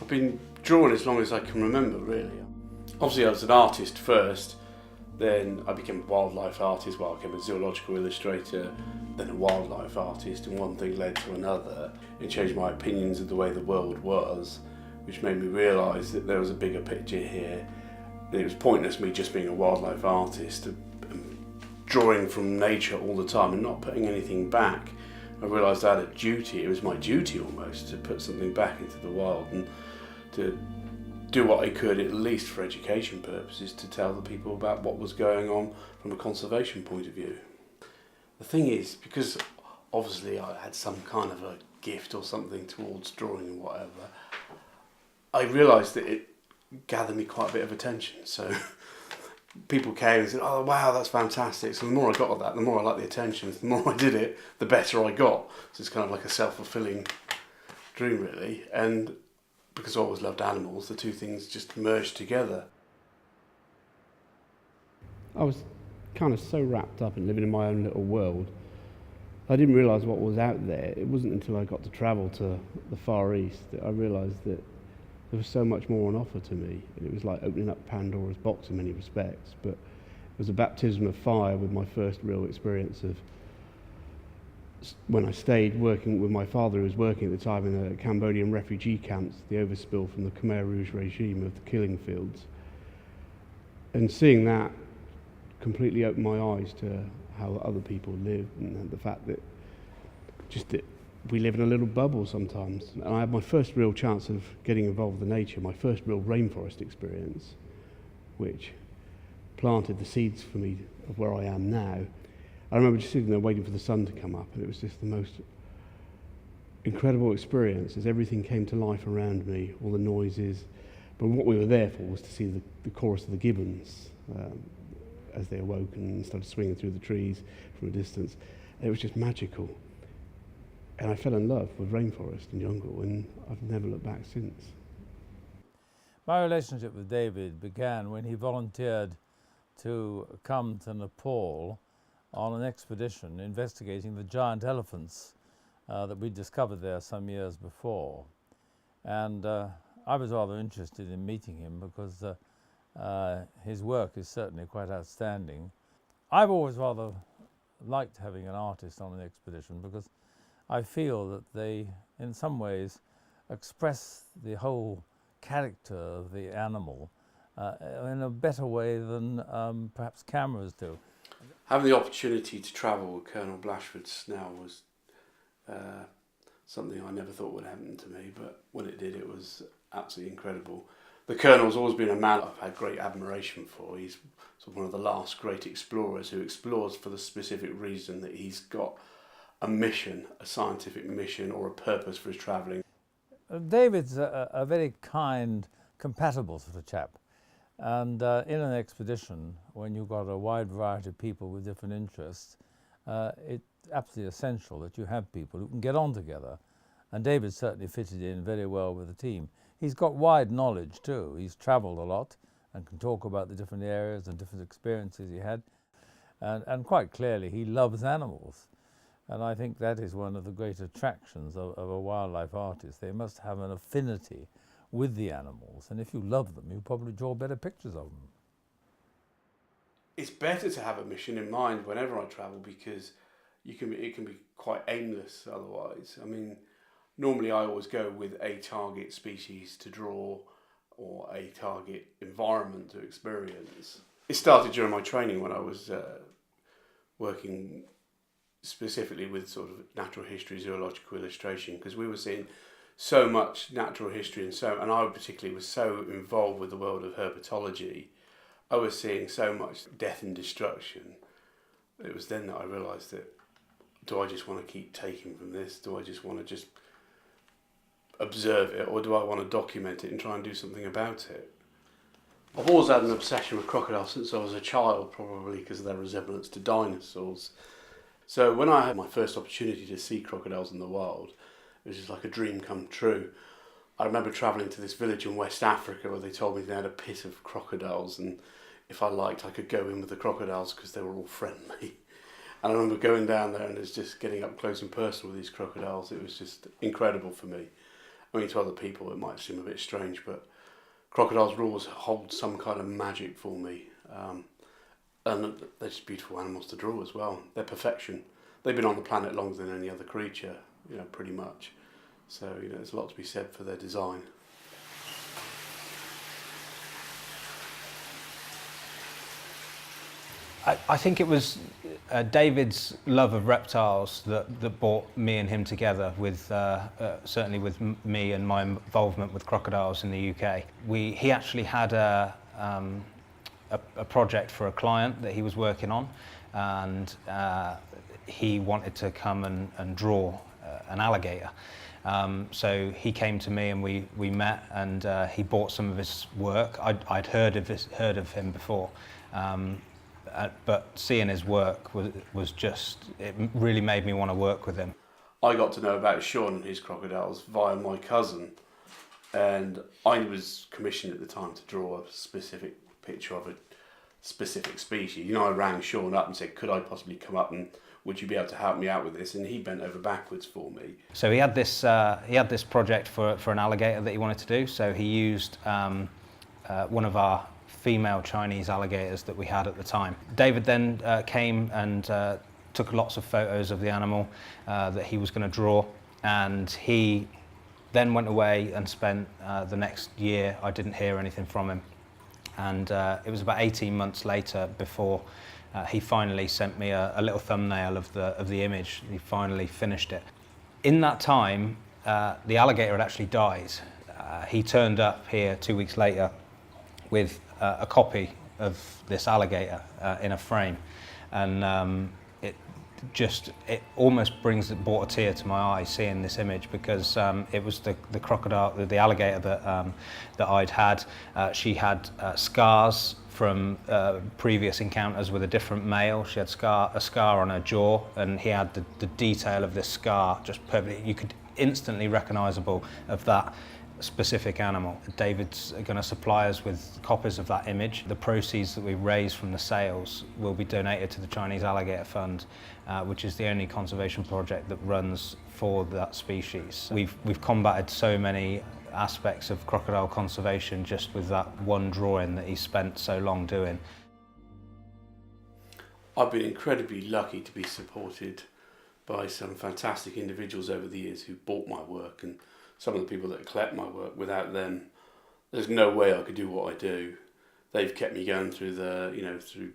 I've been drawing as long as I can remember, really. Obviously I was an artist first, then I became a wildlife artist, I became a zoological illustrator, then a wildlife artist, and one thing led to another. It changed my opinions of the way the world was, which made me realise that there was a bigger picture here. It was pointless me just being a wildlife artist, drawing from nature all the time and not putting anything back. I realised I had a duty, it was my duty almost, to put something back into the wild and to do what I could, at least for education purposes, to tell the people about what was going on from a conservation point of view. The thing is, because obviously I had some kind of a gift or something towards drawing and whatever, I realised that it gathered me quite a bit of attention. So people came and said, "Oh wow, that's fantastic." So the more I got of that, the more I liked the attention, the more I did it, the better I got. So it's kind of like a self-fulfilling dream, really. And because I always loved animals, the two things just merged together. I was kind of so wrapped up in living in my own little world, I didn't realise what was out there. It wasn't until I got to travel to the Far East that I realised that there was so much more on offer to me. It was like opening up Pandora's box in many respects, but it was a baptism of fire with my first real experience of when I stayed working with my father, who was working at the time in the Cambodian refugee camps, the overspill from the Khmer Rouge regime of the killing fields. And seeing that completely opened my eyes to how other people live, and the fact that we live in a little bubble sometimes. And I had my first real chance of getting involved with nature, my first real rainforest experience, which planted the seeds for me of where I am now. I remember just sitting there waiting for the sun to come up, and it was just the most incredible experience as everything came to life around me, all the noises. But what we were there for was to see the chorus of the gibbons as they awoke and started swinging through the trees from a distance. It was just magical. And I fell in love with rainforest and jungle, and I've never looked back since. My relationship with David began when he volunteered to come to Nepal on an expedition investigating the giant elephants that we discovered there some years before. And I was rather interested in meeting him because his work is certainly quite outstanding. I've always rather liked having an artist on an expedition because I feel that they, in some ways, express the whole character of the animal in a better way than perhaps cameras do. Having the opportunity to travel with Colonel Blashford's now was something I never thought would happen to me, but when it did, it was absolutely incredible. The Colonel's always been a man I've had great admiration for. He's sort of one of the last great explorers who explores for the specific reason that he's got a mission, a scientific mission or a purpose for his travelling. David's a very kind, compatible sort of chap. And in an expedition, when you've got a wide variety of people with different interests, it's absolutely essential that you have people who can get on together. And David certainly fitted in very well with the team. He's got wide knowledge too. He's travelled a lot and can talk about the different areas and different experiences he had. And quite clearly, he loves animals. And I think that is one of the great attractions of a wildlife artist. They must have an affinity with the animals, and if you love them, you probably draw better pictures of them. It's better to have a mission in mind whenever I travel because it can be quite aimless otherwise. I mean, normally I always go with a target species to draw or a target environment to experience. It started during my training when I was working specifically with sort of natural history, zoological illustration, because we were seeing so much natural history and I particularly was so involved with the world of herpetology. I was seeing so much death and destruction. It was then that I realised that, do I just want to keep taking from this? Do I just want to just observe it, or do I want to document it and try and do something about it? I've always had an obsession with crocodiles since I was a child, probably because of their resemblance to dinosaurs. So when I had my first opportunity to see crocodiles in the wild, it was just like a dream come true. I remember travelling to this village in West Africa where they told me they had a pit of crocodiles, and if I liked I could go in with the crocodiles because they were all friendly. And I remember going down there and it's just getting up close and personal with these crocodiles. It was just incredible for me. I mean, to other people it might seem a bit strange, but crocodiles' roars hold some kind of magic for me. And they're just beautiful animals to draw as well. They're perfection. They've been on the planet longer than any other creature, pretty much. So, there's a lot to be said for their design. I think it was David's love of reptiles that brought me and him together, with certainly with me and my involvement with crocodiles in the UK. He actually had a project for a client that he was working on, and he wanted to come and draw an alligator. So he came to me and we met, and he bought some of his work. I'd heard of him before. But seeing his work it really made me want to work with him. I got to know about Sean and his crocodiles via my cousin, and I was commissioned at the time to draw a specific picture of a specific species. I rang Sean up and said, could I possibly come up and would you be able to help me out with this? And he bent over backwards for me. So he had this project for an alligator that he wanted to do. So he used one of our female Chinese alligators that we had at the time. David then came and took lots of photos of the animal that he was going to draw, and he then went away and spent the next year. I didn't hear anything from him, and it was about 18 months later before he finally sent me a little thumbnail of the image. He finally finished it. In that time, the alligator had actually died. He turned up here 2 weeks later with a copy of this alligator in a frame, and it almost brought a tear to my eye seeing this image, because it was the crocodile, the alligator that I'd had. She had scars from previous encounters with a different male. She had a scar on her jaw, and he had the detail of this scar just perfectly. You could instantly recognisable of that specific animal. David's going to supply us with copies of that image. The proceeds that we raise from the sales will be donated to the Chinese Alligator Fund, which is the only conservation project that runs for that species. We've combated so many aspects of crocodile conservation just with that one drawing that he spent so long doing. I've been incredibly lucky to be supported by some fantastic individuals over the years who bought my work, and some of the people that collect my work. Without them, there's no way I could do what I do. They've kept me going through through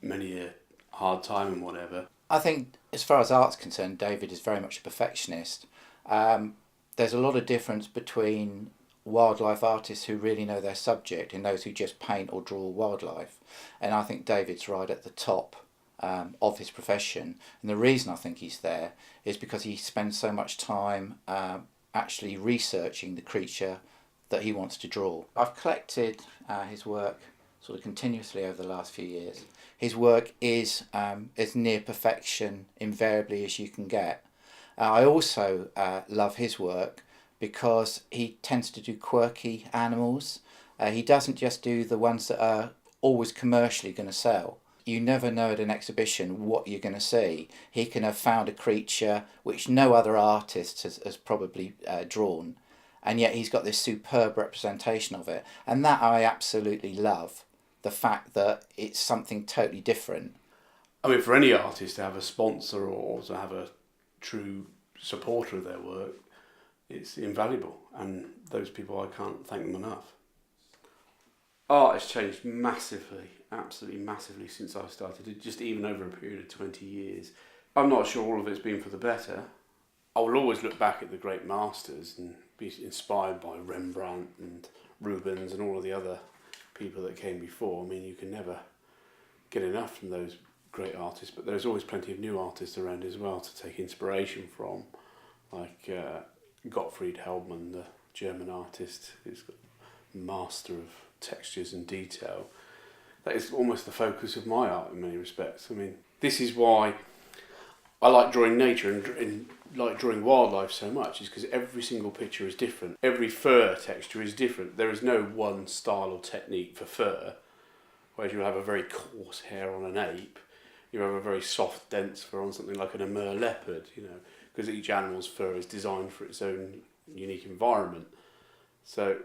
many a hard time and whatever. I think as far as art's concerned, David is very much a perfectionist. There's a lot of difference between wildlife artists who really know their subject and those who just paint or draw wildlife. And I think David's right at the top of his profession. And the reason I think he's there is because he spends so much time actually researching the creature that he wants to draw. I've collected his work sort of continuously over the last few years. His work is as near perfection invariably as you can get. I also love his work because he tends to do quirky animals. He doesn't just do the ones that are always commercially going to sell. You never know at an exhibition what you're going to see. He can have found a creature which no other artist has probably drawn, and yet he's got this superb representation of it. And that I absolutely love, the fact that it's something totally different. I mean, for any artist to have a sponsor or to have a true supporter of their work, it's invaluable, and those people, I can't thank them enough. Art has changed massively, absolutely massively since I started, just even over a period of 20 years. I'm not sure all of it's been for the better. I will always look back at the great masters and be inspired by Rembrandt and Rubens and all of the other people that came before. I mean, you can never get enough from those great artists, but there's always plenty of new artists around as well to take inspiration from, like Gottfried Hellman, the German artist, who's got master of textures and detail. That is almost the focus of my art in many respects. I mean, this is why I like drawing nature and like drawing wildlife so much, is because every single picture is different. Every fur texture is different. There is no one style or technique for fur, whereas you have a very coarse hair on an ape, you have a very soft, dense fur on something like an Amur leopard, because each animal's fur is designed for its own unique environment. So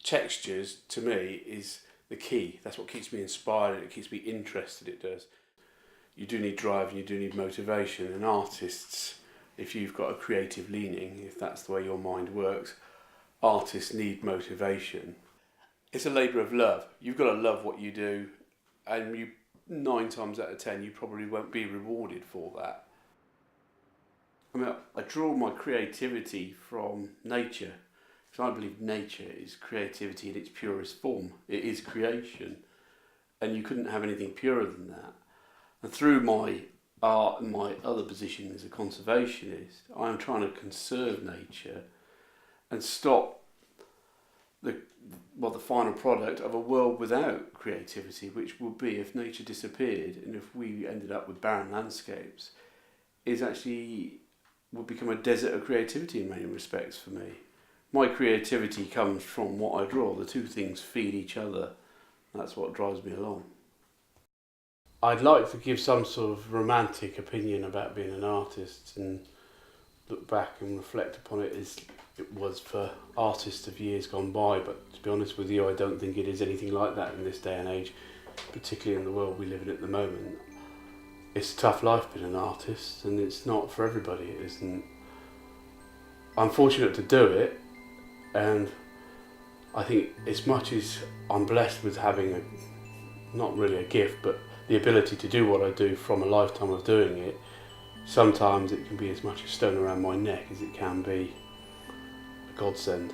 textures, to me, is the key. That's what keeps me inspired and it keeps me interested, it does. You do need drive and you do need motivation, and artists, if you've got a creative leaning, if that's the way your mind works, artists need motivation. It's a labour of love. You've got to love what you do, and you 9 times out of 10 you probably won't be rewarded for that. I mean, I draw my creativity from nature, because I believe nature is creativity in its purest form. It is creation, and you couldn't have anything purer than that. And through my art and my other position as a conservationist, I am trying to conserve nature and stop the final product of a world without creativity, which would be if nature disappeared and if we ended up with barren landscapes, would become a desert of creativity in many respects for me. My creativity comes from what I draw. The two things feed each other. That's what drives me along. I'd like to give some sort of romantic opinion about being an artist and look back and reflect upon it as it was for artists of years gone by, but to be honest with you, I don't think it is anything like that in this day and age, particularly in the world we live in at the moment. It's a tough life being an artist, and it's not for everybody, it isn't. I'm fortunate to do it, and I think as much as I'm blessed with having not really a gift, but the ability to do what I do from a lifetime of doing it, sometimes it can be as much a stone around my neck as it can be a godsend.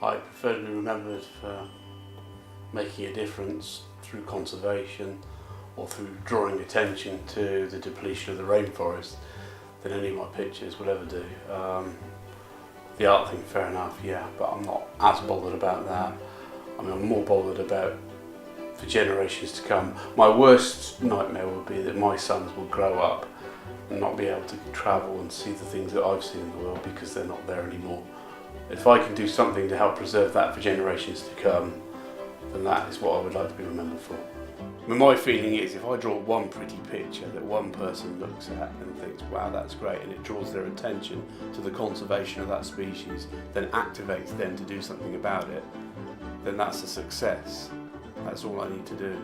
I prefer to be remembered for making a difference through conservation or through drawing attention to the depletion of the rainforest than any of my pictures would ever do. The art thing, fair enough, yeah, but I'm not as bothered about that. I mean, I'm more bothered about for generations to come. My worst nightmare would be that my sons will grow up and not be able to travel and see the things that I've seen in the world because they're not there anymore. If I can do something to help preserve that for generations to come, then that is what I would like to be remembered for. I mean, my feeling is if I draw one pretty picture that one person looks at and thinks, wow, that's great, and it draws their attention to the conservation of that species, then activates them to do something about it, then that's a success. That's all I need to do.